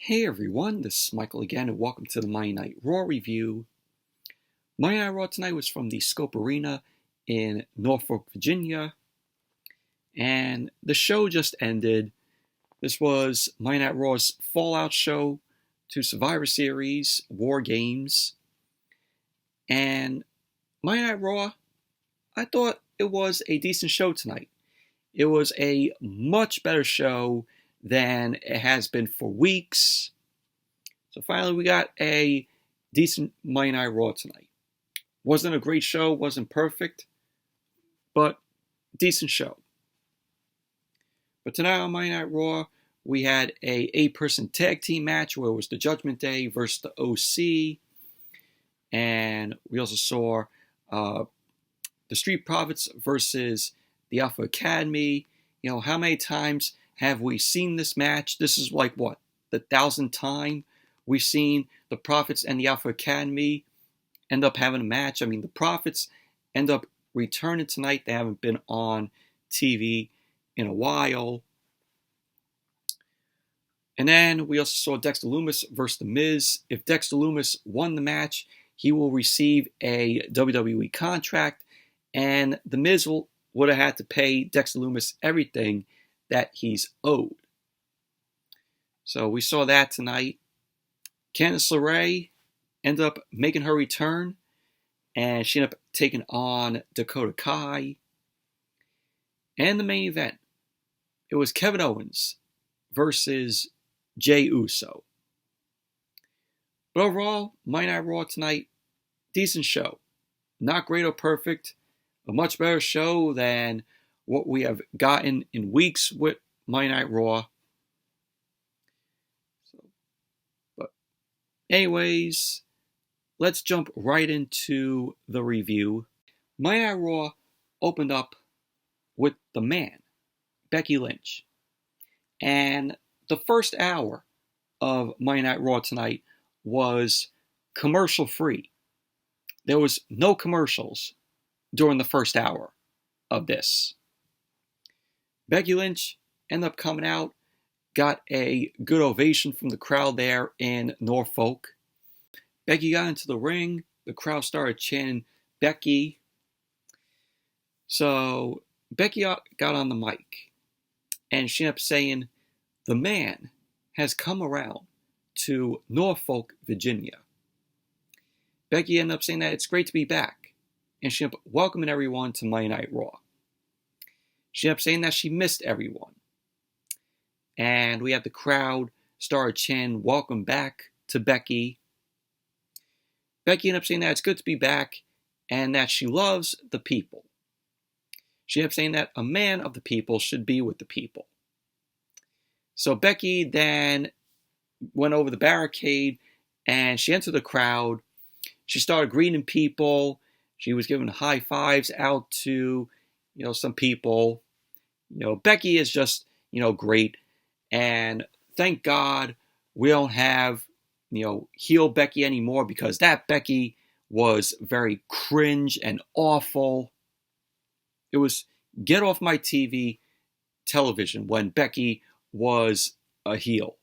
Hey everyone, this is Michael again, and welcome to the Monday Night Raw review. Monday Night Raw tonight was from the Scope Arena in Norfolk, Virginia, and the show just ended. This was Monday Night Raw's fallout show to Survivor Series, War Games, and Monday Night Raw, I thought it was a decent show tonight. It was a much better show than it has been for weeks. So finally we got a decent Monday Night Raw tonight. Wasn't a great show, wasn't perfect, but decent show. But tonight on Monday Night Raw, we had a 8-person tag team match where it was the Judgment Day versus the OC. And we also saw the Street Profits versus the Alpha Academy. You know, how many times have we seen this match? This is like, what, the 1,000th time we've seen the Profits and the Alpha Academy end up having a match. I mean, the Profits end up returning tonight. They haven't been on TV in a while. And then we also saw Dexter Lumis versus The Miz. If Dexter Lumis won the match, he will receive a WWE contract, and The Miz would have had to pay Dexter Lumis everything that he's owed. So we saw that tonight. Candice LeRae ended up making her return, and she ended up taking on Dakota Kai. And the main event, it was Kevin Owens versus Jey Uso. But overall, Monday Night Raw tonight, decent show. Not great or perfect. A much better show than what we have gotten in weeks with Monday Night Raw. But anyways, let's jump right into the review. Monday Night Raw opened up with the man, Becky Lynch. And the first hour of Monday Night Raw tonight was commercial free. There was no commercials during the first hour of this. Becky Lynch ended up coming out, got a good ovation from the crowd there in Norfolk. Becky got into the ring. The crowd started chanting, Becky. So Becky got on the mic, and she ended up saying, the man has come around to Norfolk, Virginia. Becky ended up saying that it's great to be back, and she ended up welcoming everyone to Monday Night Raw. She ended up saying that she missed everyone. And we had the crowd started chanting, welcome back to Becky. Becky ended up saying that it's good to be back and that she loves the people. She ended up saying that a man of the people should be with the people. So Becky then went over the barricade and she entered the crowd. She started greeting people. She was giving high fives out to, some people. Becky is just, great. And thank God we don't have, heel Becky anymore, because that Becky was very cringe and awful. It was get off my television when Becky was a heel.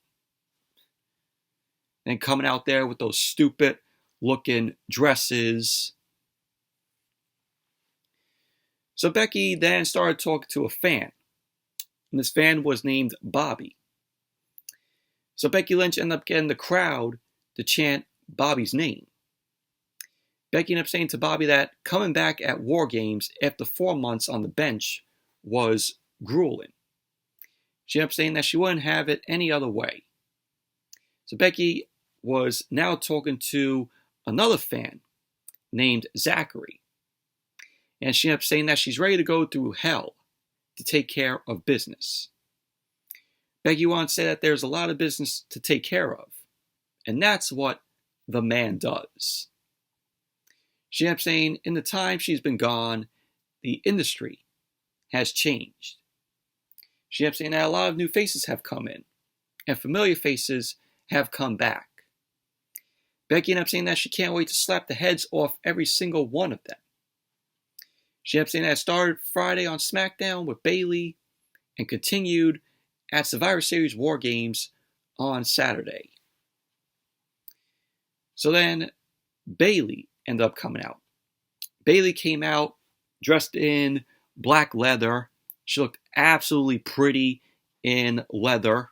And coming out there with those stupid looking dresses. So Becky then started talking to a fan. And this fan was named Bobby. So Becky Lynch ended up getting the crowd to chant Bobby's name. Becky ended up saying to Bobby that coming back at War Games after 4 months on the bench was grueling. She ended up saying that she wouldn't have it any other way. So Becky was now talking to another fan named Zachary. And she ended up saying that she's ready to go through hell to take care of business. Becky wanted to say that there's a lot of business to take care of. And that's what the man does. She ended up saying in the time she's been gone, the industry has changed. She ended up saying that a lot of new faces have come in. And familiar faces have come back. Becky ended up saying that she can't wait to slap the heads off every single one of them. She ended up saying that it started Friday on SmackDown with Bayley and continued at Survivor Series War Games on Saturday. So then Bayley ended up coming out. Bayley came out dressed in black leather. She looked absolutely pretty in leather.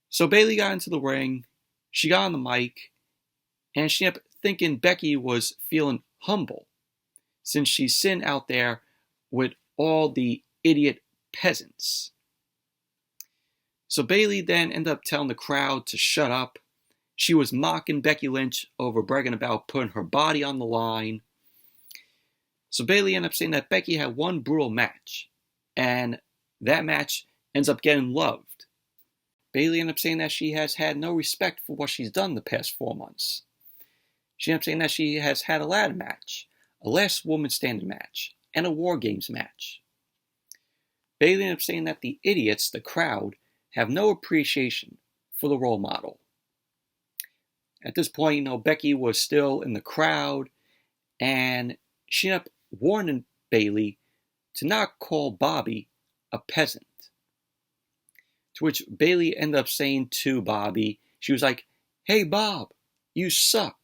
So Bayley got into the ring. She got on the mic. And she ended up thinking Becky was feeling humble since she's sitting out there with all the idiot peasants. So Bayley then ended up telling the crowd to shut up. She was mocking Becky Lynch over bragging about putting her body on the line. So Bayley ended up saying that Becky had one brutal match, and that match ends up getting loved. Bayley ended up saying that she has had no respect for what she's done the past 4 months. She ended up saying that she has had a ladder match, a last woman standing match, and a War Games match. Bayley ended up saying that the idiots, the crowd, have no appreciation for the role model. At this point, Becky was still in the crowd, and she ended up warning Bayley to not call Bobby a peasant. To which Bayley ended up saying to Bobby, she was like, "Hey Bob, you suck."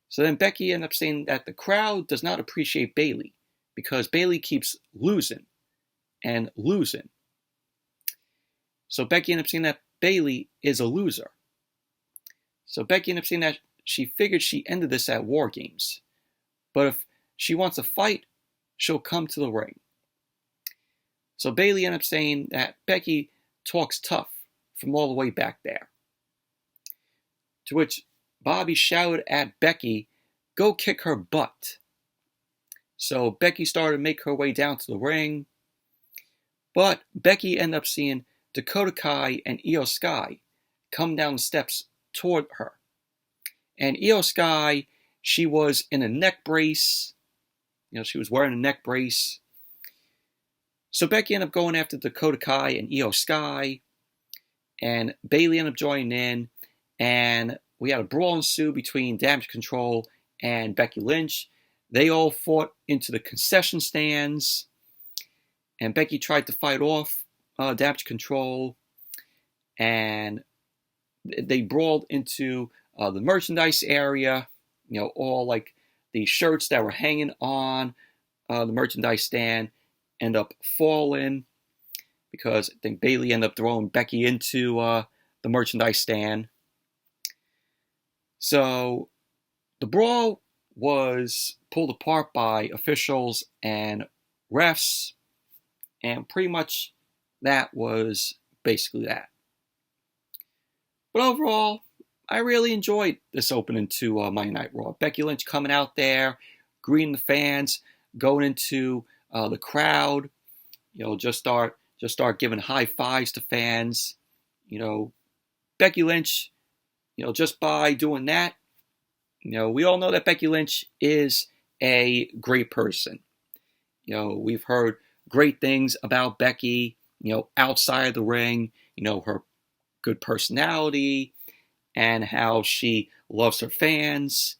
So then Becky ended up saying that the crowd does not appreciate Bayley because Bayley keeps losing and losing. So Becky ended up saying that Bayley is a loser. So Becky ended up saying that she figured she ended this at War Games. But if she wants to fight, she'll come to the ring. So Bayley ended up saying that Becky talks tough from all the way back there. To which Bobby shouted at Becky, "Go kick her butt." So Becky started to make her way down to the ring. But Becky ended up seeing Dakota Kai and Io Sky come down the steps toward her. And Io Sky, she was in a neck brace. She was wearing a neck brace. So Becky ended up going after Dakota Kai and Io Sky. And Bayley ended up joining in. And we had a brawl ensue between Damage Control and Becky Lynch. They all fought into the concession stands. And Becky tried to fight off Damage Control. And they brawled into the merchandise area. All like the shirts that were hanging on the merchandise stand end up falling. Because I think Bayley ended up throwing Becky into the merchandise stand. So the brawl was pulled apart by officials and refs, and pretty much that was basically that. But overall, I really enjoyed this opening to Monday Night Raw. Becky Lynch coming out there, greeting the fans, going into the crowd, just start giving high fives to fans. Becky Lynch, just by doing that, we all know that Becky Lynch is a great person. We've heard great things about Becky, outside of the ring, her good personality and how she loves her fans.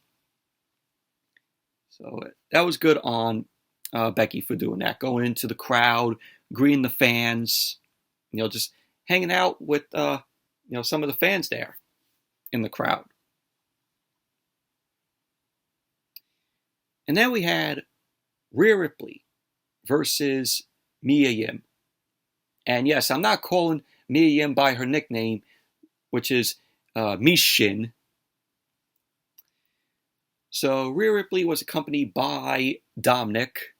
So that was good on Becky for doing that, going into the crowd, greeting the fans, just hanging out with some of the fans there in the crowd. And then we had Rhea Ripley versus Mia Yim. And yes, I'm not calling Mia Yim by her nickname, which is Mishin. So Rhea Ripley was accompanied by Dominic.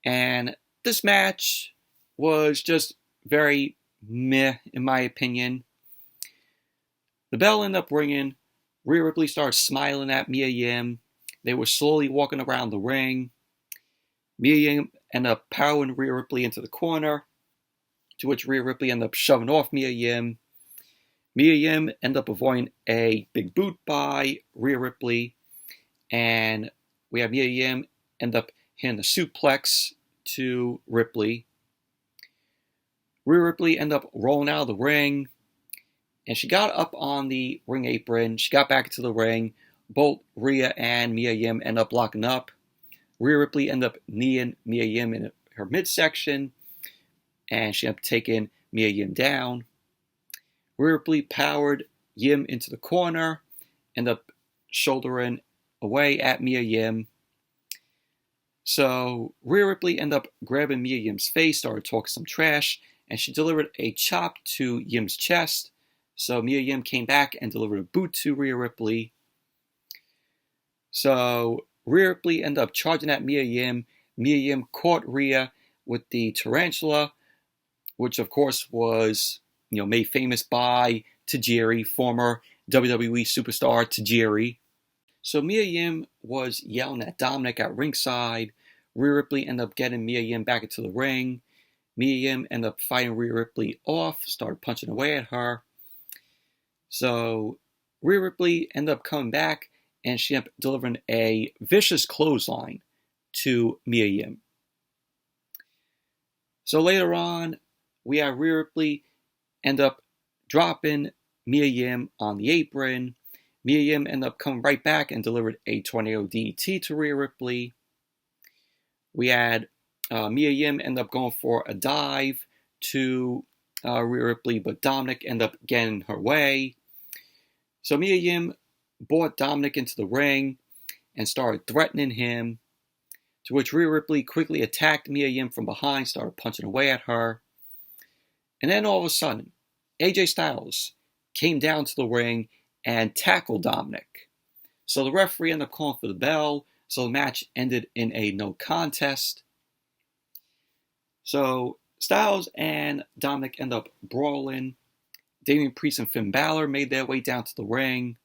And this match was just very meh, in my opinion. The bell ended up ringing. Rhea Ripley started smiling at Mia Yim. They were slowly walking around the ring. Mia Yim ended up powering Rhea Ripley into the corner, to which Rhea Ripley ended up shoving off Mia Yim. Mia Yim ended up avoiding a big boot by Rhea Ripley. And we have Mia Yim end up hitting a suplex to Ripley. Rhea Ripley ended up rolling out of the ring. And she got up on the ring apron. She got back into the ring. Both Rhea and Mia Yim end up locking up. Rhea Ripley ended up kneeing Mia Yim in her midsection. And she ended up taking Mia Yim down. Rhea Ripley powered Yim into the corner, ended up shouldering away at Mia Yim. So Rhea Ripley ended up grabbing Mia Yim's face, started talking some trash, and she delivered a chop to Yim's chest. So Mia Yim came back and delivered a boot to Rhea Ripley. So Rhea Ripley ended up charging at Mia Yim. Mia Yim caught Rhea with the tarantula, which of course was, made famous by Tajiri, former WWE superstar Tajiri. So Mia Yim was yelling at Dominic at ringside. Rhea Ripley ended up getting Mia Yim back into the ring. Mia Yim ended up fighting Rhea Ripley off, started punching away at her. So Rhea Ripley ended up coming back, and she ended up delivering a vicious clothesline to Mia Yim. So later on, we had Rhea Ripley end up dropping Mia Yim on the apron. Mia Yim ended up coming right back and delivered a tornado DDT to Rhea Ripley. We had Mia Yim end up going for a dive to Rhea Ripley, but Dominic ended up getting her way. So Mia Yim brought Dominic into the ring and started threatening him, to which Rhea Ripley quickly attacked Mia Yim from behind, started punching away at her. And then all of a sudden, AJ Styles came down to the ring and tackled Dominic. So the referee ended up calling for the bell, so the match ended in a no contest. So Styles and Dominic end up brawling. Damian Priest and Finn Balor made their way down to the ring.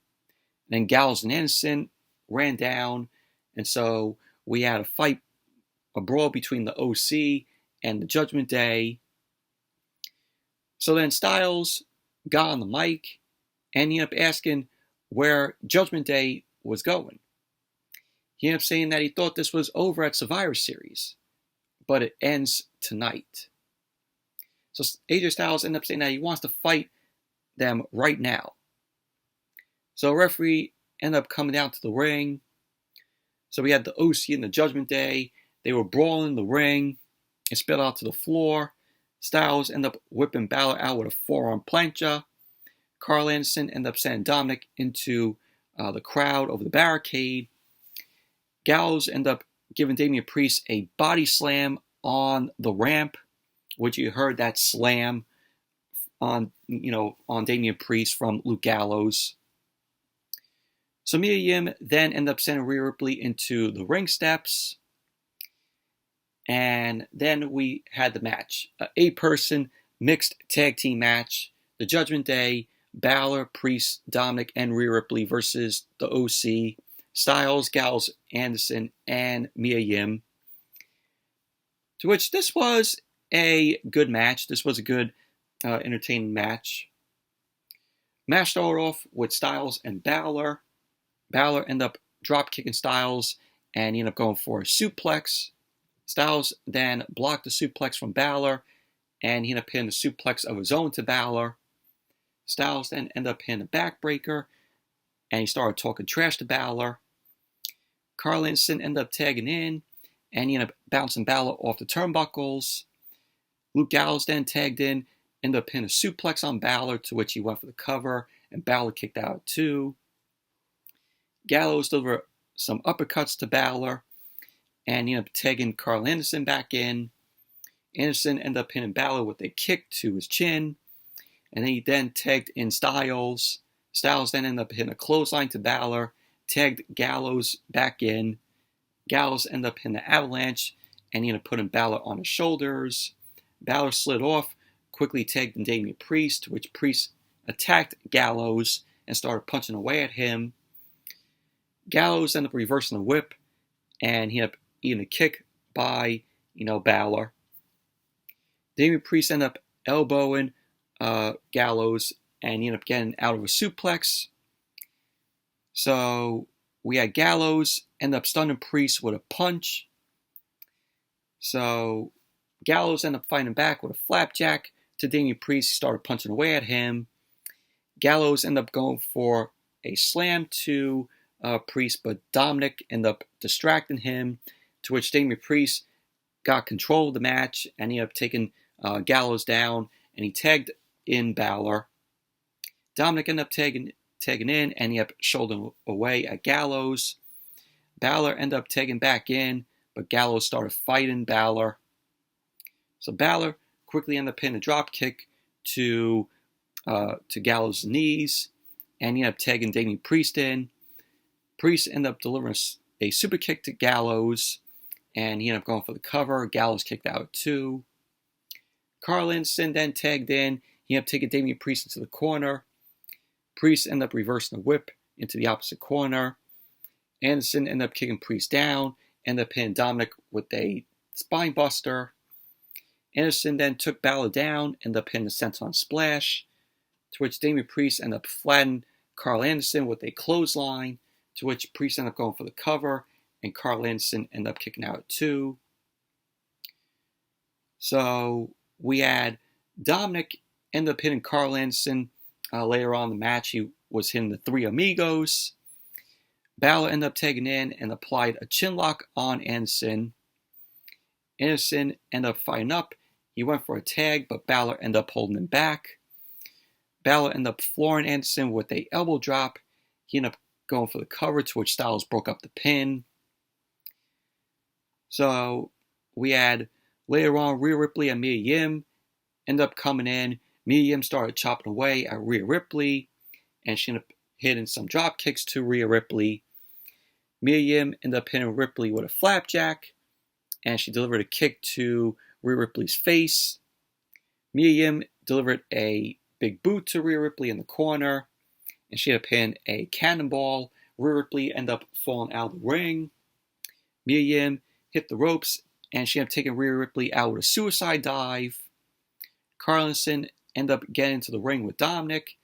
And then Gallows and Anderson ran down. And so we had a brawl between the OC and the Judgment Day. So then Styles got on the mic and he ended up asking where Judgment Day was going. He ended up saying that he thought this was over at Survivor Series, but it ends tonight. So AJ Styles ended up saying that he wants to fight them right now. So a referee ended up coming down to the ring. So we had the OC and the Judgment Day. They were brawling in the ring and spilled out to the floor. Styles ended up whipping Balor out with a forearm plancha. Carl Anderson ended up sending Dominic into the crowd over the barricade. Gallows ended up giving Damian Priest a body slam on the ramp, which you heard that slam on Damian Priest from Luke Gallows. So Mia Yim then ended up sending Rhea Ripley into the ring steps. And then we had the match. An 8-person mixed tag team match. The Judgment Day, Balor, Priest, Dominic, and Rhea Ripley versus the OC, Styles, Gallows, Anderson, and Mia Yim. To which this was a good match. This was a good, entertaining match. Match started off with Styles and Balor. Balor ended up drop kicking Styles, and he ended up going for a suplex. Styles then blocked the suplex from Balor, and he ended up hitting a suplex of his own to Balor. Styles then ended up hitting a backbreaker, and he started talking trash to Balor. Carl Anderson ended up tagging in, and he ended up bouncing Balor off the turnbuckles. Luke Gallows then tagged in, ended up hitting a suplex on Balor, to which he went for the cover, and Balor kicked out too. Gallows delivered some uppercuts to Balor, and he ended up tagging Carl Anderson back in. Anderson ended up hitting Balor with a kick to his chin, and he then tagged in Styles. Styles then ended up hitting a clothesline to Balor, tagged Gallows back in. Gallows ended up hitting the avalanche, and he ended up putting Balor on his shoulders. Balor slid off, quickly tagged in Damian Priest, to which Priest attacked Gallows and started punching away at him. Gallows ended up reversing the whip, and he ended up eating a kick by, Balor. Damian Priest ended up elbowing Gallows, and he ended up getting out of a suplex. So we had Gallows end up stunning Priest with a punch. So Gallows ended up fighting back with a flapjack to Damian Priest. He started punching away at him. Gallows ended up going for a slam to Priest, but Dominic ended up distracting him, to which Damian Priest got control of the match, and he ended up taking Gallows down and he tagged in Balor. Dominic ended up tagging in, and he ended up shouldering away at Gallows. Balor ended up tagging back in, but Gallows started fighting Balor. So Balor quickly ended up pinning a drop kick to Gallows' knees, and he ended up tagging Damian Priest in. Priest ended up delivering a super kick to Gallows, and he ended up going for the cover. Gallows kicked out too. Carl Anderson then tagged in. He ended up taking Damian Priest into the corner. Priest ended up reversing the whip into the opposite corner. Anderson ended up kicking Priest down, ended up hitting Dominic with a spine buster. Anderson then took Balor down, ended up hitting the senton splash, to which Damian Priest ended up flattening Carl Anderson with a clothesline, to which Priest ended up going for the cover, and Carl Anderson ended up kicking out too. So we had Dominic end up hitting Carl Anderson later on in the match. He was hitting the Three Amigos. Balor ended up tagging in and applied a chinlock on Anderson. Anderson ended up fighting up. He went for a tag, but Balor ended up holding him back. Balor ended up flooring Anderson with a elbow drop. He ended up going for the cover, to which Styles broke up the pin. So we had later on Rhea Ripley and Mia Yim ended up coming in. Mia Yim started chopping away at Rhea Ripley, and she ended up hitting some drop kicks to Rhea Ripley. Mia Yim ended up hitting Ripley with a flapjack, and she delivered a kick to Rhea Ripley's face. Mia Yim delivered a big boot to Rhea Ripley in the corner, and she ended up hitting a cannonball. Rhea Ripley ended up falling out of the ring. Mia Yim hit the ropes, and she ended up taking Rhea Ripley out with a suicide dive. Carl Anderson ended up getting into the ring with Dominic,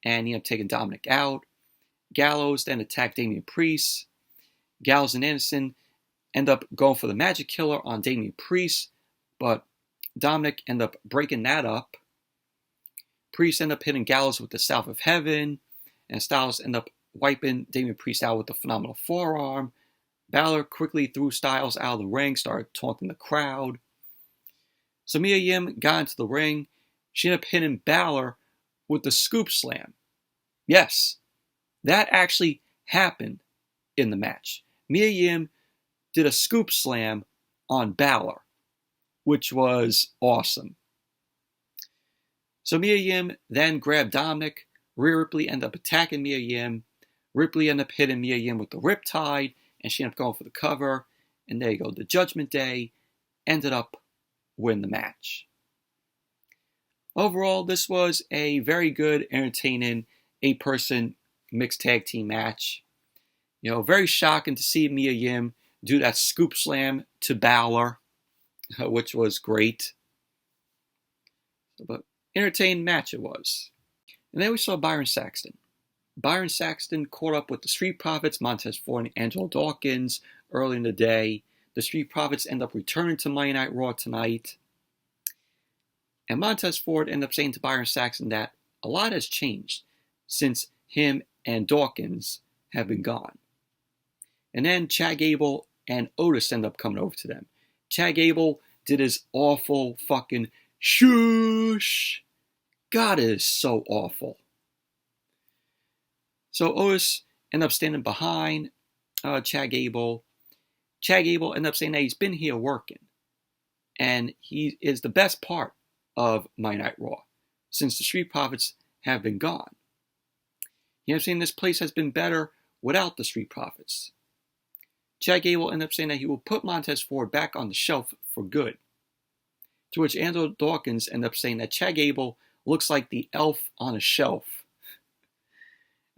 and he ended up taking Dominic out. Gallows then attacked Damian Priest. Gallows and Anderson end up going for the Magic Killer on Damian Priest, but Dominic ended up breaking that up. Priest ended up hitting Gallows with the South of Heaven, and Styles ended up wiping Damian Priest out with the Phenomenal Forearm. Balor quickly threw Styles out of the ring, started taunting the crowd. So Mia Yim got into the ring. She ended up hitting Balor with the Scoop Slam. Yes, that actually happened in the match. Mia Yim did a Scoop Slam on Balor, which was awesome. So Mia Yim then grabbed Dominic. Rhea Ripley ended up attacking Mia Yim. Ripley ended up hitting Mia Yim with the Riptide, and she ended up going for the cover. And there you go. The Judgment Day ended up winning the match. Overall, this was a very good, entertaining 8-person mixed tag team match. You know, very shocking to see Mia Yim do that Scoop Slam to Balor, which was great. But entertaining match it was. And then we saw Byron Saxton. Byron Saxton caught up with the Street Profits, Montez Ford and Angelo Dawkins early in the day. The Street Profits end up returning to Monday Night Raw tonight. And Montez Ford ended up saying to Byron Saxton that a lot has changed since him and Dawkins have been gone. And then Chad Gable and Otis end up coming over to them. Chad Gable did his awful fucking shush. God, it is so awful. So Otis ended up standing behind Chad Gable. Chad Gable ended up saying that he's been here working. And he is the best part of Monday Night Raw since the Street Profits have been gone. You know what I'm saying? This place has been better without the Street Profits. Chad Gable ended up saying that he will put Montez Ford back on the shelf for good. To which Angelo Dawkins ended up saying that Chad Gable looks like the elf on a shelf.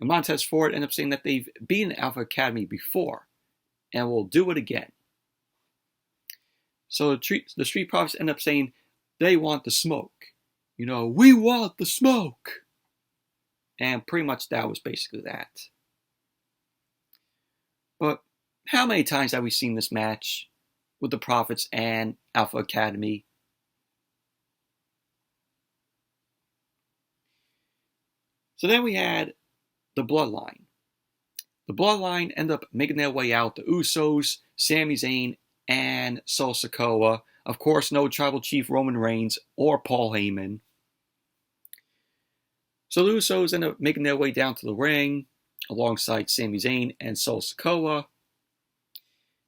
And Montez Ford ended up saying that they've been in Alpha Academy before and will do it again. So the Street Profits end up saying they want the smoke. You know, we want the smoke. And pretty much that was basically that. But how many times have we seen this match with the Profits and Alpha Academy? So then we had the Bloodline. The Bloodline ended up making their way out. The Usos, Sami Zayn, and Solo Sikoa. Of course, no Tribal Chief Roman Reigns or Paul Heyman. So the Usos end up making their way down to the ring alongside Sami Zayn and Solo Sikoa.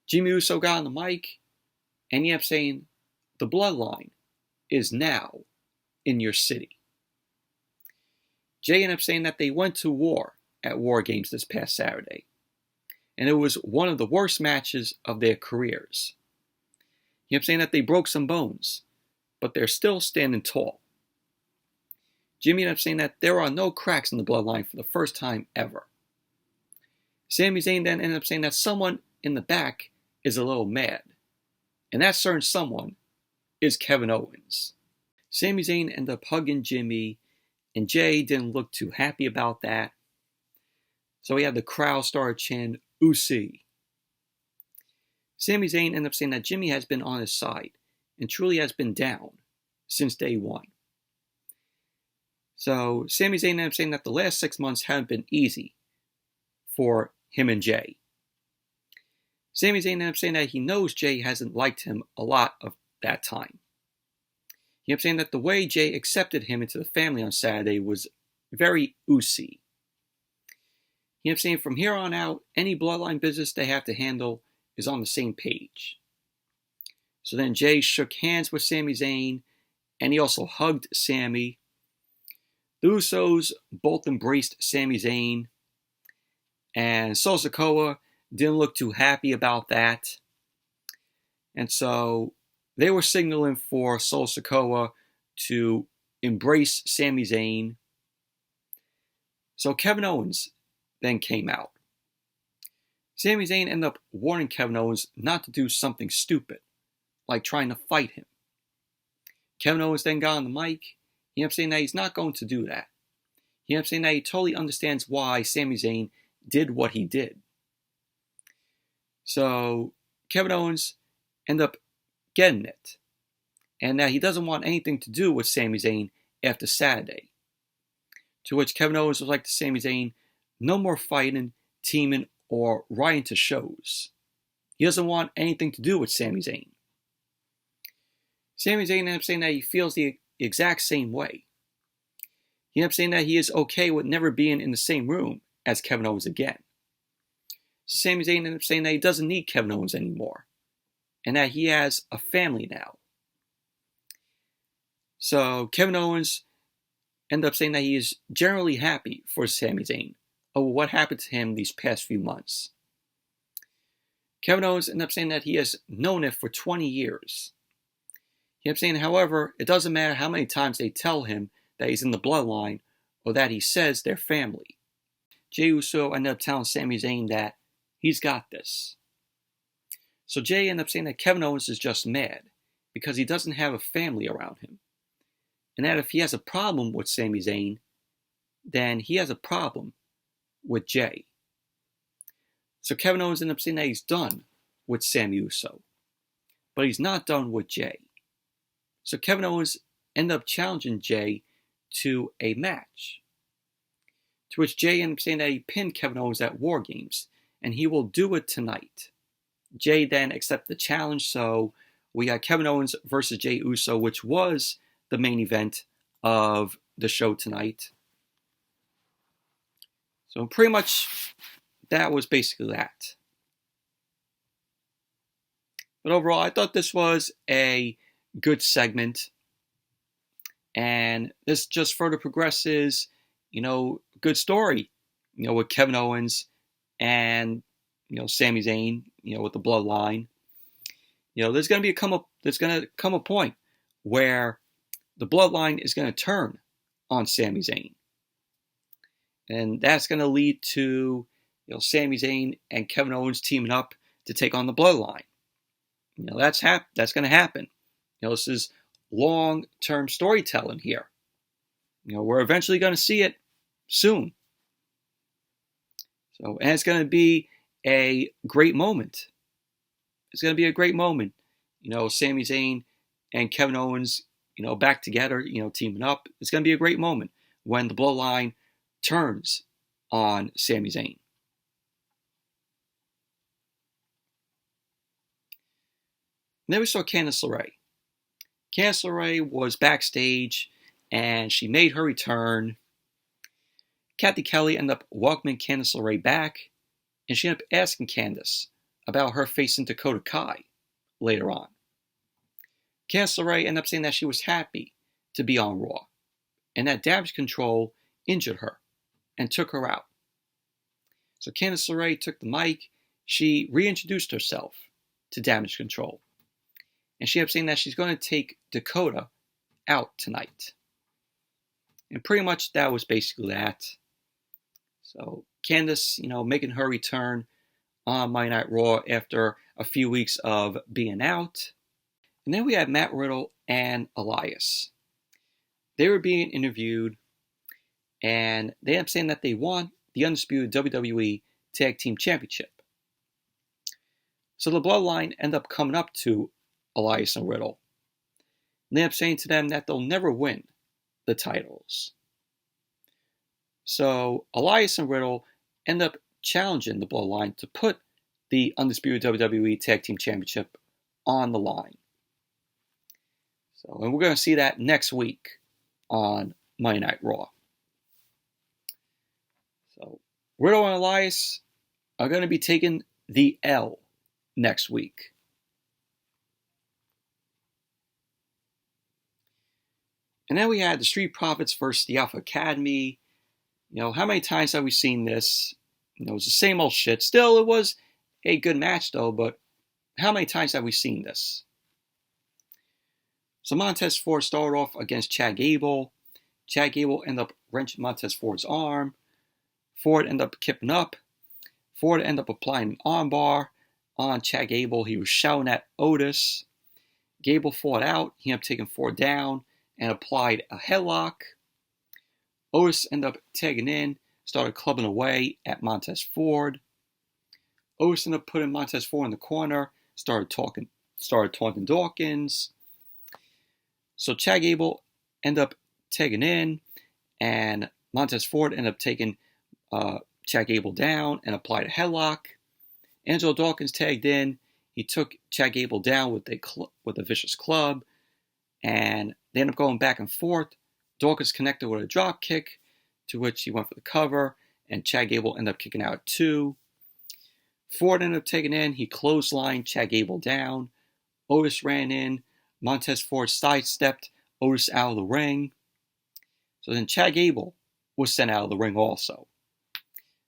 Jimmy Uso got on the mic and he kept saying, "The bloodline is now in your city." Jey ended up saying that they went to war at War Games this past Saturday, and it was one of the worst matches of their careers. He kept saying that they broke some bones, but they're still standing tall. Jimmy ended up saying that there are no cracks in the bloodline for the first time ever. Sami Zayn then ended up saying that someone in the back is a little mad, and that certain someone is Kevin Owens. Sami Zayn ended up hugging Jimmy, and Jey didn't look too happy about that. So he had the crowd start chanting, "Usi." Sami Zayn ended up saying that Jimmy has been on his side and truly has been down since day one. So Sami Zayn ended up saying that the last 6 months haven't been easy for him and Jey. Sami Zayn ended up saying that he knows Jey hasn't liked him a lot of that time. He kept saying that the way Jey accepted him into the family on Saturday was very Usi. He kept saying from here on out, any bloodline business they have to handle is on the same page. So then Jey shook hands with Sami Zayn, and he also hugged Sami. The Usos both embraced Sami Zayn, and Solo Sikoa didn't look too happy about that. And so they were signaling for Solo Sikoa to embrace Sami Zayn. So Kevin Owens then came out. Sami Zayn ended up warning Kevin Owens not to do something stupid, like trying to fight him. Kevin Owens then got on the mic. He ended up saying that he's not going to do that. He ended up saying that he totally understands why Sami Zayn did what he did. So Kevin Owens ended up getting it, and that he doesn't want anything to do with Sami Zayn after Saturday. To which Kevin Owens was like to Sami Zayn, no more fighting, teaming, or riding to shows. He doesn't want anything to do with Sami Zayn. Sami Zayn ended up saying that he feels the exact same way. He ended up saying that he is okay with never being in the same room as Kevin Owens again. So Sami Zayn ended up saying that he doesn't need Kevin Owens anymore, and that he has a family now. So Kevin Owens ended up saying that he is generally happy for Sami Zayn over what happened to him these past few months. Kevin Owens ended up saying that he has known it for 20 years. He ended up saying, however, it doesn't matter how many times they tell him that he's in the bloodline or that he says they're family. Jey Uso ended up telling Sami Zayn that he's got this. So Jey ended up saying that Kevin Owens is just mad because he doesn't have a family around him. And that if he has a problem with Sami Zayn, then he has a problem with Jey. So Kevin Owens ended up saying that he's done with Sami Uso, but he's not done with Jey. So Kevin Owens ended up challenging Jey to a match, to which Jey ended up saying that he pinned Kevin Owens at War Games, and he will do it tonight. Jey then accepted the challenge, so we got Kevin Owens versus Jey Uso, which was the main event of the show tonight. So pretty much that was basically that. But overall, I thought this was a good segment. And this just further progresses, good story, with Kevin Owens and, Sami Zayn, with the bloodline. There's going to come a point where the bloodline is going to turn on Sami Zayn. And that's going to lead to, Sami Zayn and Kevin Owens teaming up to take on the bloodline. That's going to happen. This is long-term storytelling here. We're eventually going to see it soon. So, and it's going to be a great moment. It's going to be a great moment. Sami Zayn and Kevin Owens, back together, teaming up. It's going to be a great moment when the bloodline turns on Sami Zayn. And then we saw Candice LeRae. Candice LeRae was backstage, and she made her return. Kathy Kelly ended up welcoming Candice LeRae back, and she ended up asking Candice about her facing Dakota Kai later on. Candice LeRae ended up saying that she was happy to be on Raw, and that Damage Control injured her and took her out. So Candice LeRae took the mic, she reintroduced herself to Damage Control, and she ended up saying that she's going to take Dakota out tonight. And pretty much that was basically that. So Candice, making her return on Monday Night Raw after a few weeks of being out. And then we had Matt Riddle and Elias. They were being interviewed, and they ended up saying that they won the undisputed WWE Tag Team Championship. So the Bloodline ended up coming up to Elias and Riddle. And they ended up saying to them that they'll never win the titles. So Elias and Riddle end up challenging the Bloodline to put the undisputed WWE Tag Team Championship on the line. So, and we're going to see that next week on Monday Night Raw. So Riddle and Elias are going to be taking the L next week. And then we had the Street Profits versus the Alpha Academy. How many times have we seen this? It was the same old shit. Still, it was a good match, though, but how many times have we seen this? So Montez Ford started off against Chad Gable. Chad Gable ended up wrenching Montez Ford's arm. Ford ended up kipping up. Ford ended up applying an armbar on Chad Gable. He was shouting at Otis. Gable fought out. He ended up taking Ford down and applied a headlock. Otis ended up tagging in, started clubbing away at Montez Ford. Otis ended up putting Montez Ford in the corner, started taunting Dawkins. So Chad Gable ended up tagging in, and Montez Ford ended up taking Chad Gable down and applied a headlock. Angelo Dawkins tagged in. He took Chad Gable down with a vicious club, and they ended up going back and forth. Dawkins connected with a drop kick, to which he went for the cover, and Chad Gable ended up kicking out at 2. Ford ended up taking in. He clotheslined Chad Gable down. Otis ran in. Montez Ford sidestepped Otis out of the ring. So then Chad Gable was sent out of the ring also.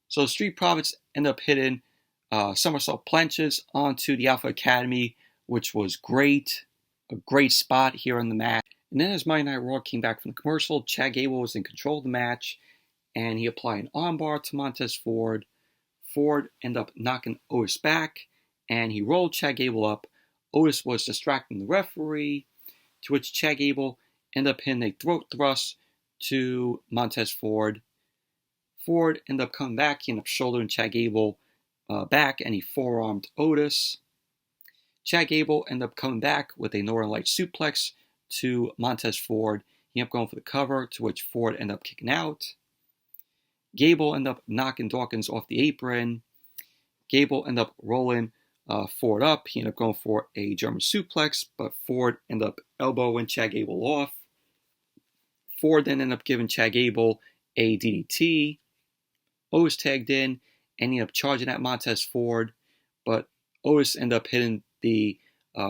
So the Street Profits ended up hitting somersault planches onto the Alpha Academy, which was great. A great spot here in the match. And then as Monday Night Raw came back from the commercial, Chad Gable was in control of the match, and he applied an armbar to Montez Ford. Ford ended up knocking Otis back, and he rolled Chad Gable up. Otis was distracting the referee, to which Chad Gable ended up hitting a throat thrust to Montez Ford. Ford ended up coming back. He ended up shouldering Chad Gable back, and he forearmed Otis. Chad Gable ended up coming back with a Northern Light suplex to Montez Ford. He ended up going for the cover, to which Ford ended up kicking out. Gable ended up knocking Dawkins off the apron. Gable ended up rolling Ford up. He ended up going for a German suplex, but Ford ended up elbowing Chad Gable off. Ford then ended up giving Chad Gable a DDT. Otis tagged in and he ended up charging at Montez Ford, but Otis ended up hitting the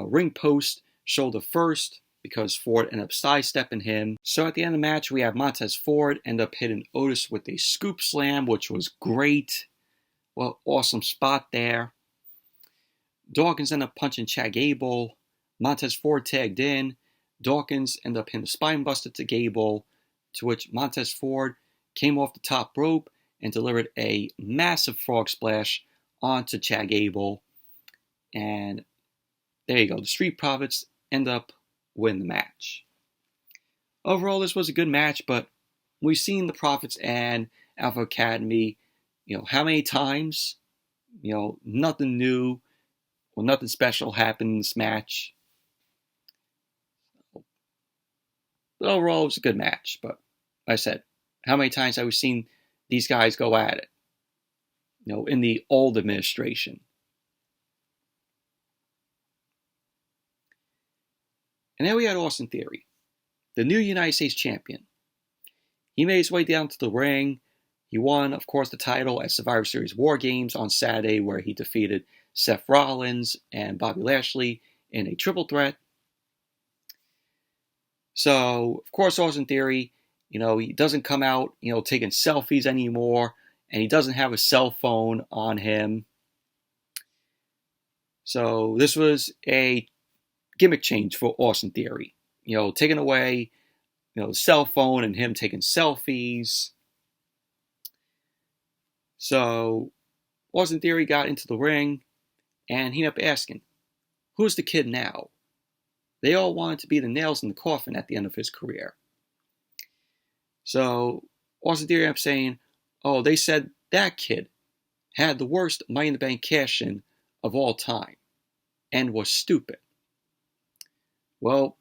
ring post shoulder first because Ford ended up sidestepping him. So at the end of the match, we have Montez Ford end up hitting Otis with a scoop slam, which was great. Well, awesome spot there. Dawkins ended up punching Chad Gable. Montez Ford tagged in. Dawkins ended up hitting a spine buster to Gable, to which Montez Ford came off the top rope and delivered a massive frog splash onto Chad Gable. And there you go. The Street Profits end up winning the match. Overall, this was a good match, but we've seen the Profits and Alpha Academy, how many times? Nothing new. Well, nothing special happened in this match. But overall, it was a good match. But like I said, how many times have we seen these guys go at it? In the old administration. And then we had Austin Theory, the new United States champion. He made his way down to the ring. He won, of course, the title at Survivor Series War Games on Saturday, where he defeated Seth Rollins and Bobby Lashley in a triple threat. So, of course, Austin Theory, he doesn't come out, taking selfies anymore, and he doesn't have a cell phone on him. So, this was a gimmick change for Austin Theory. Taking away, the cell phone and him taking selfies. So, Austin Theory got into the ring, and he ended up asking, who's the kid now? They all wanted to be the nails in the coffin at the end of his career. So, Austin Theory ended up saying, oh, they said that kid had the worst Money in the Bank cash-in of all time and was stupid. Well,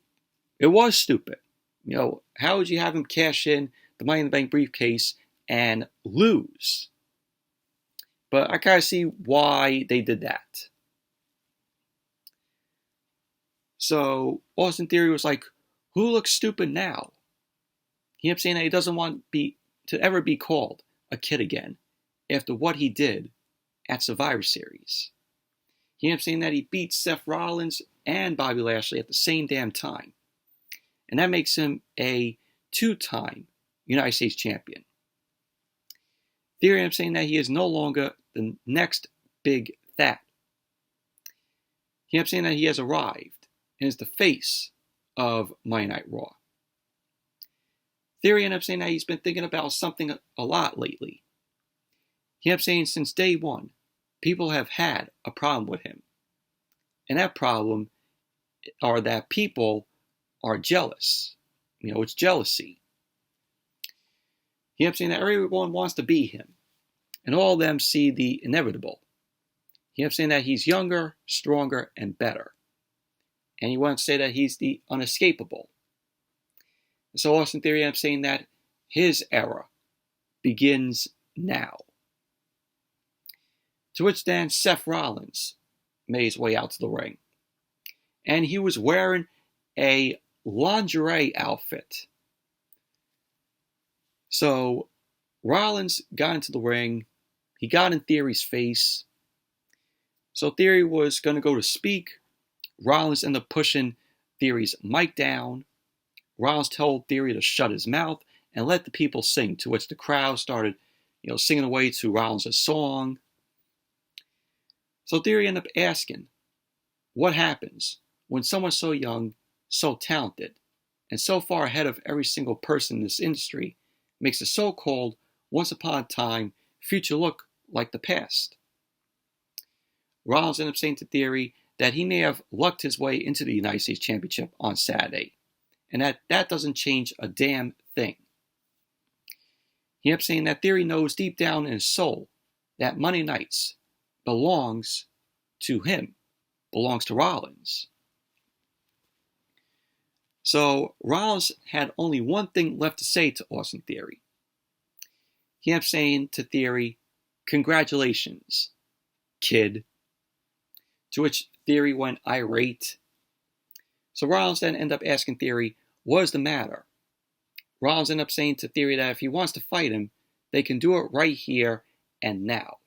it was stupid. How would you have him cash in the Money in the Bank briefcase and lose? But I kind of see why they did that. So Austin Theory was like, who looks stupid now? He ended up saying that he doesn't want to ever be called a kid again after what he did at Survivor Series. He ended up saying that he beat Seth Rollins and Bobby Lashley at the same damn time. And that makes him a 2-time United States champion. Theory ended up saying that he is no longer the next big that. He ended up saying that he has arrived and is the face of Monday Night Raw. Theory ended up saying that he's been thinking about something a lot lately. He ended up saying since day one, people have had a problem with him. And that problem are that people are jealous. It's jealousy. He ended up saying that everyone wants to be him. And all of them see the inevitable. He ended up saying that he's younger, stronger, and better. And he wants to say that he's the unescapable. And so Austin Theory ended up saying that his era begins now. To which then Seth Rollins made his way out to the ring. And he was wearing a lingerie outfit. So Rollins got into the ring. He got in Theory's face. So Theory was going to go to speak. Rollins ended up pushing Theory's mic down. Rollins told Theory to shut his mouth and let the people sing, to which the crowd started, singing away to Rollins' song. So Theory ended up asking, what happens when someone so young, so talented, and so far ahead of every single person in this industry makes the so-called once upon a time future look like the past? Rollins ended up saying to Theory that he may have lucked his way into the United States Championship on Saturday, and that doesn't change a damn thing. He ended up saying that Theory knows deep down in his soul that Monday nights belongs to him, belongs to Rollins. So Rollins had only one thing left to say to Austin Theory. He ended up saying to Theory, congratulations, kid. To which Theory went irate. So Rollins then ended up asking Theory, what is the matter? Rollins ended up saying to Theory that if he wants to fight him, they can do it right here and now.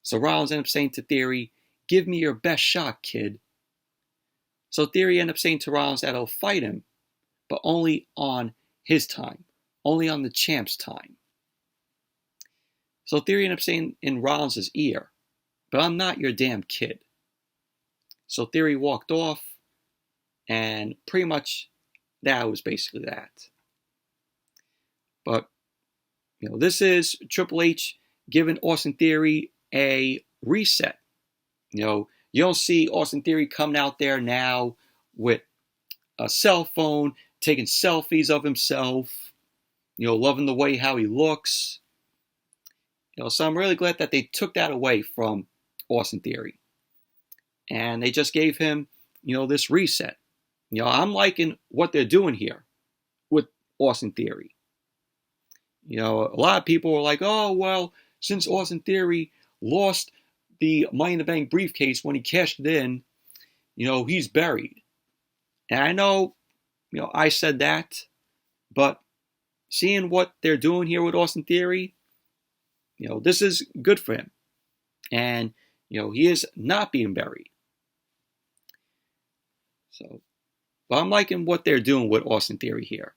So Rollins ended up saying to Theory, give me your best shot, kid. So Theory ended up saying to Rollins that he'll fight him, but only on his time, only on the champ's time. So Theory ended up saying in Rollins' ear, but I'm not your damn kid. So Theory walked off, and pretty much that was basically that. But, this is Triple H giving Austin Theory a reset. You don't see Austin Theory coming out there now with a cell phone, taking selfies of himself, loving the way how he looks. So I'm really glad that they took that away from Austin Theory. And they just gave him, this reset. I'm liking what they're doing here with Austin Theory. A lot of people were like, oh, well, since Austin Theory lost the Money in the Bank briefcase when he cashed it in, he's buried. And I know, I said that, but seeing what they're doing here with Austin Theory, this is good for him. And, he is not being buried. So, but I'm liking what they're doing with Austin Theory here.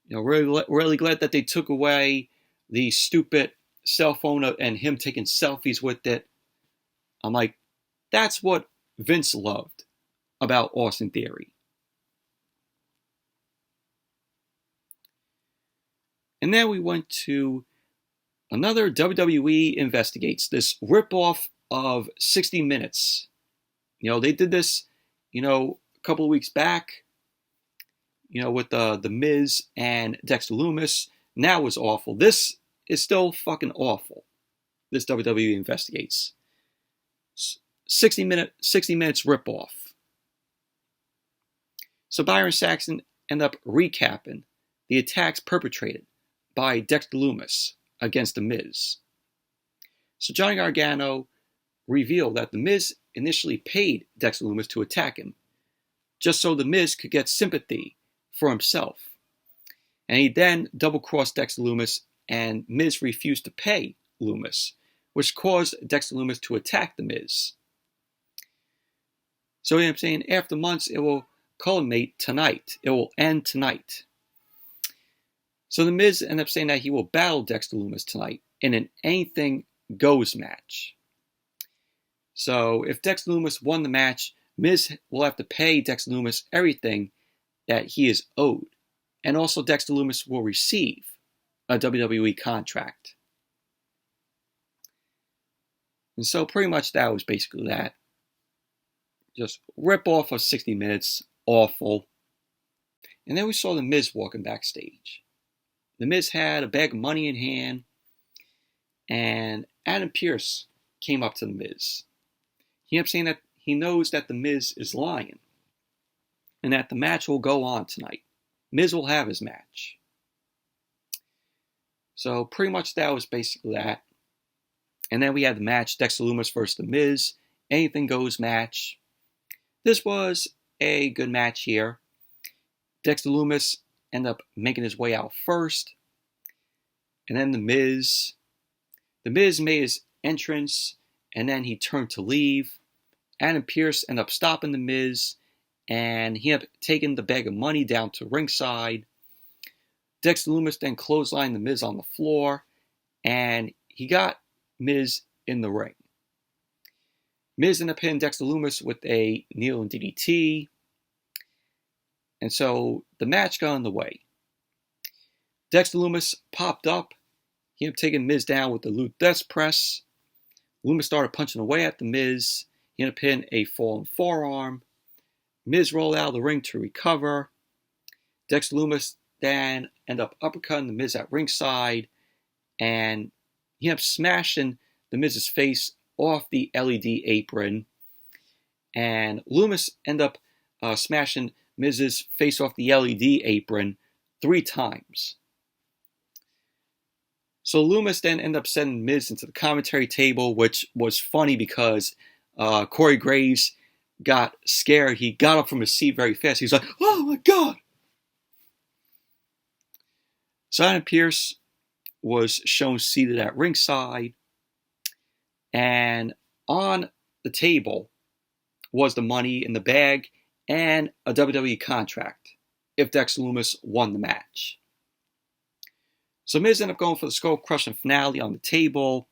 Really glad that they took away the stupid cell phone and him taking selfies with it. I'm like, that's what Vince loved about Austin Theory. And then we went to another WWE Investigates, this ripoff of 60 Minutes. They did this, a couple of weeks back, with the Miz and Dexter Lumis. Now it was awful. This is still fucking awful. This WWE Investigates. 60 minutes ripoff. So Byron Saxton ended up recapping the attacks perpetrated by Dexter Lumis against The Miz. So Johnny Gargano revealed that The Miz initially paid Dexter Lumis to attack him, just so The Miz could get sympathy for himself. And he then double-crossed Dexter Lumis, and Miz refused to pay Lumis, which caused Dexter Lumis to attack The Miz. So I'm saying, after months, it will culminate tonight. It will end tonight. So The Miz ended up saying that he will battle Dexter Lumis tonight in an anything goes match. So if Dexter Lumis won the match, Miz will have to pay Dexter Lumis everything that he is owed. And also Dexter Lumis will receive a WWE contract. And so pretty much that was basically that. Just rip off of 60 Minutes. Awful. And then we saw The Miz walking backstage. The Miz had a bag of money in hand. And Adam Pearce came up to The Miz. He ended up saying that he knows that The Miz is lying. And that the match will go on tonight. Miz will have his match. So pretty much that was basically that. And then we had the match, Dexter Lumis versus The Miz. Anything goes match. This was a good match here. Dexter Lumis ended up making his way out first. And then The Miz made his entrance. And then he turned to leave. Adam Pearce ended up stopping The Miz. And he ended up taking the bag of money down to ringside. Dexter Lumis then clotheslined The Miz on the floor. And he got Miz in the ring. Miz ended up hitting Dexter Lumis with a kneel and DDT. And so the match got underway. Dexter Lumis popped up. He ended up taking Miz down with the Luke Death Press. Lumis started punching away at The Miz. He ended up hitting a falling forearm. Miz rolled out of the ring to recover. Dexter Lumis then ended up uppercutting The Miz at ringside. And he ended up smashing The Miz's face off the LED apron. And Lumis ended up smashing Miz's face off the LED apron 3 times. So Lumis then ended up sending Miz into the commentary table, which was funny because Corey Graves got scared. He got up from his seat very fast. He's like, oh my God. So Adam Pearce was shown seated at ringside. And on the table was the money in the bag and a WWE contract if Dexter Lumis won the match. So Miz ended up going for the skull crushing finale on the table.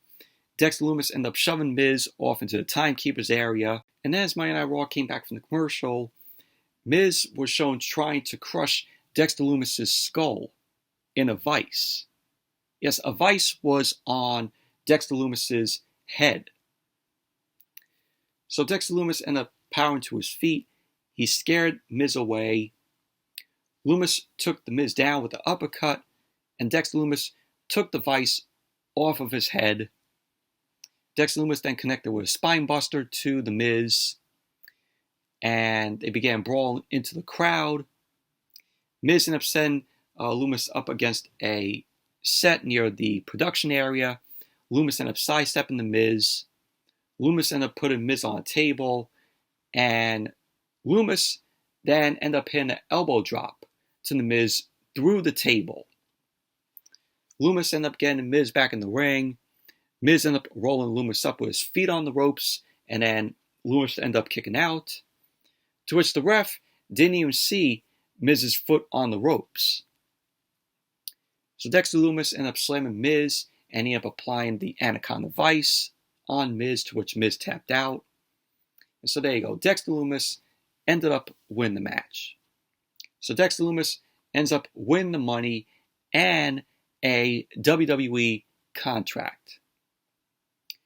Dexter Lumis ended up shoving Miz off into the timekeeper's area. And then as Monday Night Raw came back from the commercial, Miz was shown trying to crush Dexter Lumis' skull in a vice. Yes, a vice was on Dexter Lumis' head. So Dexter Lumis ended up powering to his feet. He scared Miz away. Lumis took the Miz down with the uppercut, and Dexter Lumis took the vice off of his head. Dexter Lumis then connected with a spine buster to the Miz, and they began brawling into the crowd. Miz ended up sending Lumis up against a set near the production area. Lumis ended up sidestepping the Miz. Lumis ended up putting Miz on a table, and Lumis then ended up hitting an elbow drop to the Miz through the table. Lumis ended up getting Miz back in the ring. Miz ended up rolling Lumis up with his feet on the ropes, and then Lumis ended up kicking out. To which the ref didn't even see Miz's foot on the ropes. So Dexter Lumis ended up slamming Miz, and he ended up applying the Anaconda Vice on Miz, to which Miz tapped out. And so there you go. Dexter Lumis ended up winning the match. So Dexter Lumis ends up winning the money and a WWE contract.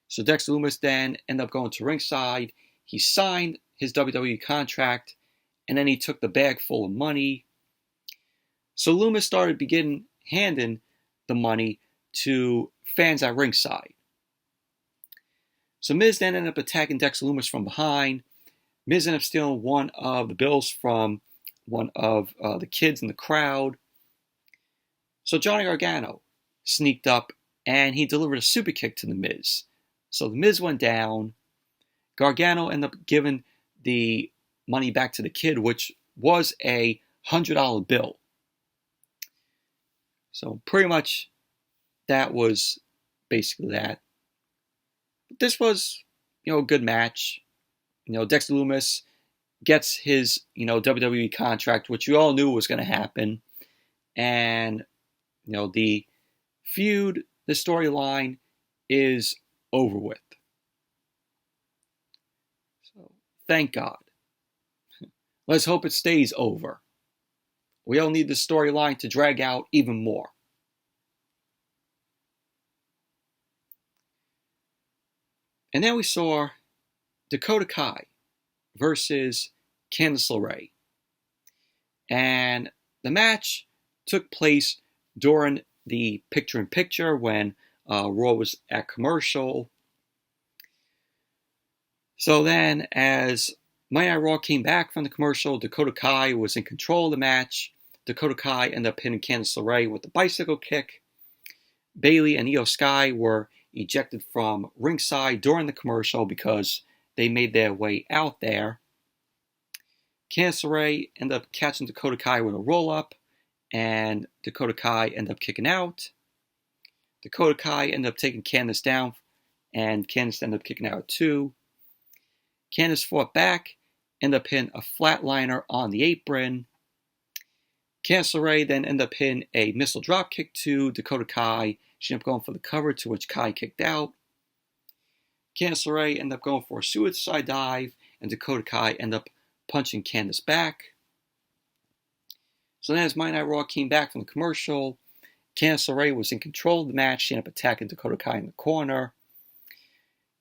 So Dexter Lumis then ended up going to ringside. He signed his WWE contract, and then he took the bag full of money. So Lumis started handing the money to fans at ringside. So Miz then ended up attacking Dexter Lumis from behind. Miz ended up stealing one of the bills from one of the kids in the crowd. So Johnny Gargano sneaked up and he delivered a super kick to the Miz. So the Miz went down. Gargano ended up giving the money back to the kid, which was a $100 bill. So pretty much that was basically that. But this was, a good match. Dexter Lumis gets his, WWE contract, which we all knew was going to happen. And, the feud, the storyline is over with. So, thank God. Let's hope it stays over. We don't need the storyline to drag out even more. And then we saw Dakota Kai versus Candice LeRae. And the match took place during the picture-in-picture when Raw was at commercial. So then, as Monday Night Raw came back from the commercial, Dakota Kai was in control of the match. Dakota Kai ended up pinning Candice LeRae with the bicycle kick. Bayley and Io Sky were ejected from ringside during the commercial because they made their way out there. Candice LeRae ended up catching Dakota Kai with a roll-up, and Dakota Kai ended up kicking out. Dakota Kai ended up taking Candice down, and Candice ended up kicking out too. Candice fought back, ended up hitting a flatliner on the apron. Candice LeRae then ended up hitting a missile dropkick to Dakota Kai. She ended up going for the cover, to which Kai kicked out. Candice LeRae ended up going for a suicide dive, and Dakota Kai ended up punching Candice back. So then as Monday Night Raw came back from the commercial, Candice LeRae was in control of the match. She ended up attacking Dakota Kai in the corner.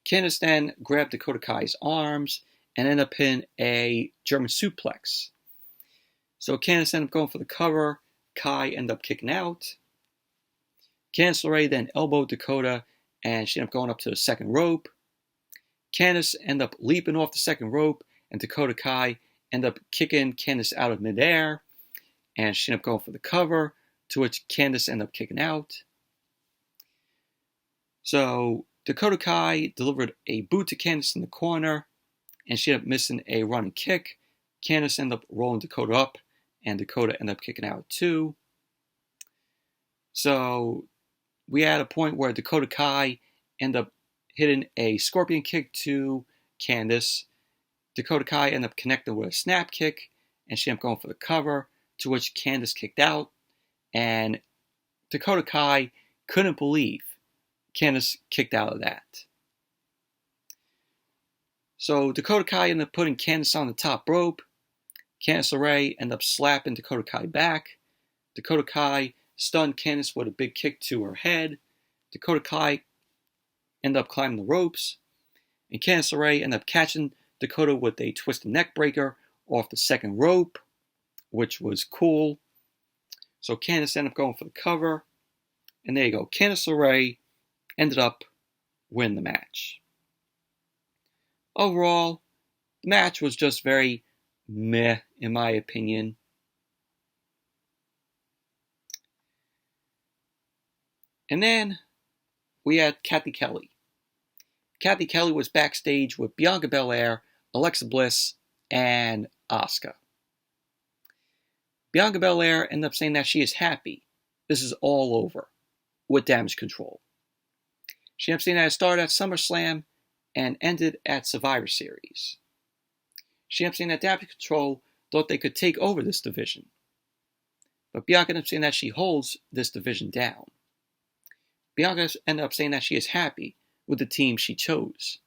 Candice then grabbed Dakota Kai's arms and ended up hitting a German suplex. So Candice ended up going for the cover. Kai ended up kicking out. Candice LeRae then elbowed Dakota, and she ended up going up to the second rope. Candice ended up leaping off the second rope, and Dakota Kai ended up kicking Candice out of midair, and she ended up going for the cover, to which Candice ended up kicking out. So Dakota Kai delivered a boot to Candice in the corner, and she ended up missing a running kick. Candice ended up rolling Dakota up, and Dakota ended up kicking out too. So we had a point where Dakota Kai ended up hitting a scorpion kick to Candice. Dakota Kai ended up connecting with a snap kick, and she ended up going for the cover, to which Candice kicked out. And Dakota Kai couldn't believe Candice kicked out of that. So Dakota Kai ended up putting Candice on the top rope. Candice LeRae ended up slapping Dakota Kai back. Dakota Kai stunned Candice with a big kick to her head. Dakota Kai ended up climbing the ropes. And Candice LeRae ended up catching Dakota with a twisted neck breaker off the second rope, which was cool. So Candice ended up going for the cover. And there you go. Candice LeRae ended up winning the match. Overall, the match was just very meh, in my opinion. And then we had Kathy Kelly. Kathy Kelly was backstage with Bianca Belair, Alexa Bliss, and Asuka. Bianca Belair ended up saying that she is happy. This is all over. with Damage Control. She ended up saying that it started at SummerSlam and ended at Survivor Series. She ended up saying that Damage Control thought they could take over this division. But Bianca ended up saying that she holds this division down. Bianca ended up saying that she is happy with the team she chose.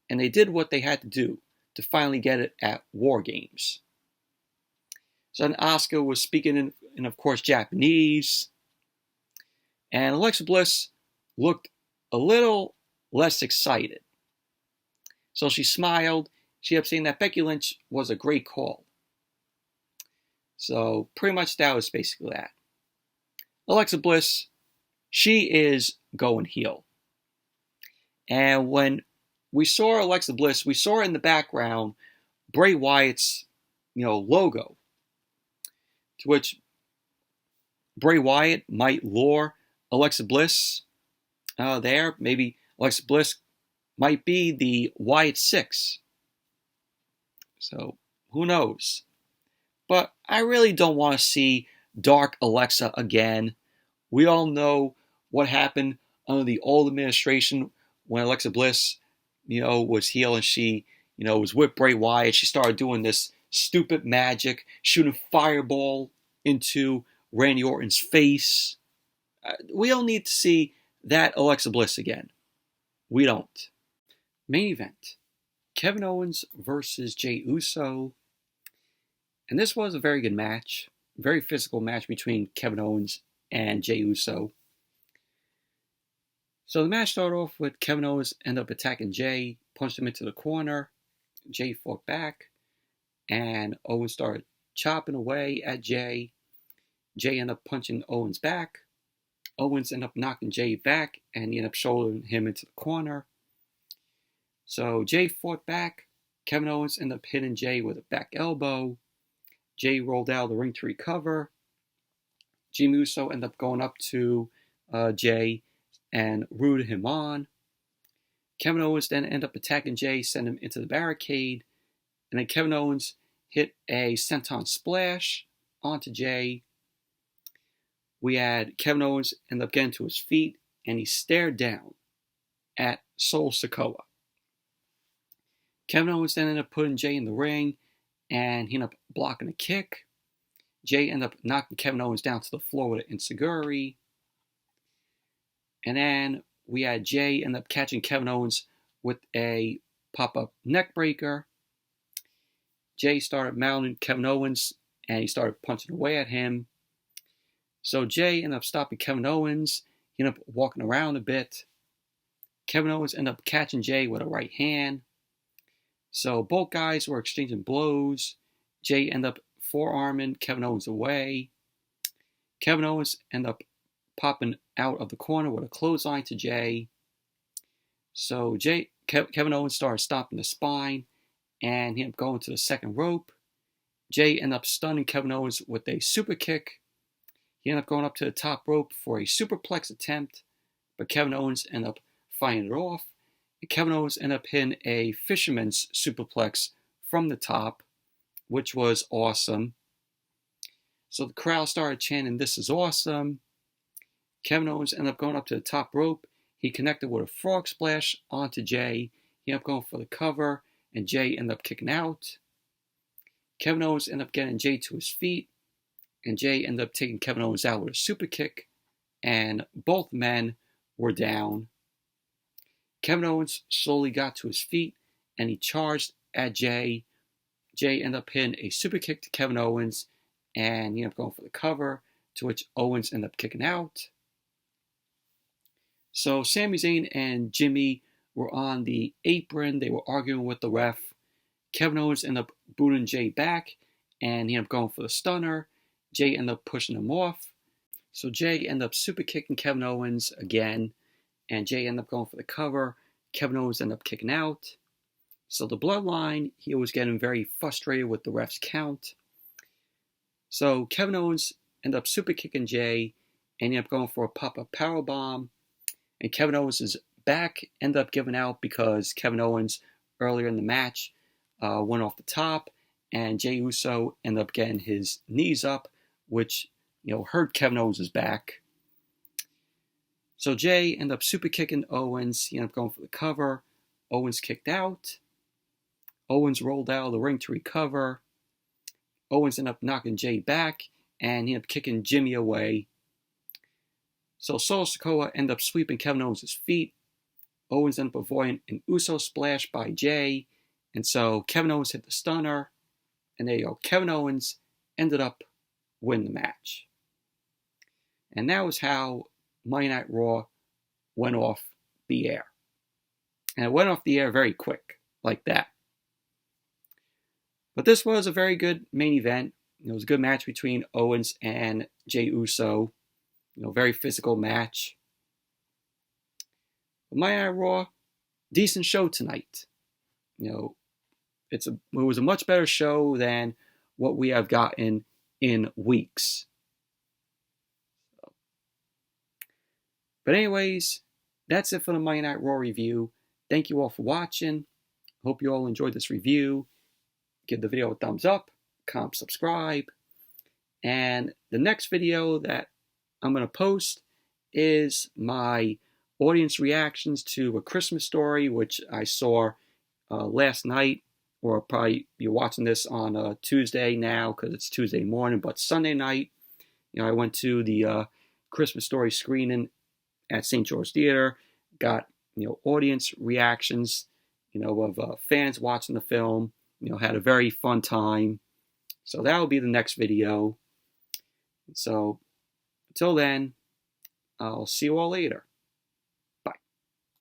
And they did what they had to do to finally get it at War Games. So then Asuka was speaking in of course, Japanese. And Alexa Bliss looked a little less excited. So she smiled. She ended up saying that Becky Lynch was a great call. So pretty much that was basically that. Alexa Bliss, she is going heel. And when we saw Alexa Bliss, we saw in the background Bray Wyatt's, logo. To which Bray Wyatt might lure Alexa Bliss there. Maybe Alexa Bliss might be the Wyatt 6. So who knows? But I really don't want to see Dark Alexa again. We all know what happened under the old administration when Alexa Bliss, was heel and she, was with Bray Wyatt. She started doing this stupid magic, shooting fireball into Randy Orton's face. We don't need to see that Alexa Bliss again. We don't. Main event. Kevin Owens versus Jey Uso. And this was a very good match. Very physical match between Kevin Owens and Jey Uso. So the match started off with Kevin Owens ended up attacking Jey, punched him into the corner. Jey fought back, and Owens started chopping away at Jey. Jey ended up punching Owens back. Owens ended up knocking Jey back, and he ended up shouldering him into the corner. So Jey fought back. Kevin Owens ended up hitting Jey with a back elbow. Jey rolled out of the ring to recover. Jey Uso ended up going up to Jey and rooted him on. Kevin Owens then ended up attacking Jey, sent him into the barricade. And then Kevin Owens hit a senton splash onto Jey. We had Kevin Owens end up getting to his feet, and he stared down at Sol Sikoa. Kevin Owens then ended up putting Jey in the ring, and he ended up blocking a kick. Jey ended up knocking Kevin Owens down to the floor with an enziguri. And then we had Jey end up catching Kevin Owens with a pop-up neck breaker. Jey started mounting Kevin Owens, and he started punching away at him. So Jey ended up stopping Kevin Owens. He ended up walking around a bit. Kevin Owens ended up catching Jey with a right hand. So both guys were exchanging blows. Jey ended up forearming Kevin Owens away. Kevin Owens ended up popping out of the corner with a clothesline to Jey. So Kevin Owens started stomping the spine, and he ended up going to the second rope. Jey ended up stunning Kevin Owens with a super kick. He ended up going up to the top rope for a superplex attempt, but Kevin Owens ended up fighting it off. And Kevin Owens ended up hitting a fisherman's superplex from the top, which was awesome. So the crowd started chanting, "This is awesome." Kevin Owens ended up going up to the top rope. He connected with a frog splash onto Jey. He ended up going for the cover, and Jey ended up kicking out. Kevin Owens ended up getting Jey to his feet, and Jey ended up taking Kevin Owens out with a super kick, and both men were down. Kevin Owens slowly got to his feet, and he charged at Jey. Jey ended up hitting a super kick to Kevin Owens, and he ended up going for the cover, to which Owens ended up kicking out. So Sami Zayn and Jimmy were on the apron. They were arguing with the ref. Kevin Owens ended up booting Jey back, and he ended up going for the stunner. Jey ended up pushing him off. So Jey ended up super kicking Kevin Owens again, and Jey ended up going for the cover. Kevin Owens ended up kicking out. So the Bloodline, he was getting very frustrated with the ref's count. So Kevin Owens ended up super kicking Jey, and he ended up going for a pop-up powerbomb. And Kevin Owens' back ended up giving out because Kevin Owens, earlier in the match, went off the top, and Jey Uso ended up getting his knees up, which hurt Kevin Owens' back. So Jey ended up super kicking Owens. He ended up going for the cover. Owens kicked out. Owens rolled out of the ring to recover. Owens ended up knocking Jey back, and he ended up kicking Jimmy away. So Solo Sikoa ended up sweeping Kevin Owens' feet. Owens ended up avoiding an Uso splash by Jey, and so Kevin Owens hit the stunner, and there you go. Kevin Owens ended up winning the match. And that was how Monday Night Raw went off the air. And it went off the air very quick, like that. But this was a very good main event. It was a good match between Owens and Jey Uso. Very physical match. But Monday Night Raw, decent show tonight. It was a much better show than what we have gotten in weeks. But anyways, that's it for the Monday Night Raw review. Thank you all for watching. Hope you all enjoyed this review. Give the video a thumbs up, comment, subscribe. And the next video that I'm going to post is my audience reactions to A Christmas Story, which I saw last night, or probably you're watching this on Tuesday now because it's Tuesday morning, but Sunday night, I went to the Christmas Story screening at St. George Theater, got audience reactions, of fans watching the film, had a very fun time. So that will be the next video. So until then, I'll see you all later.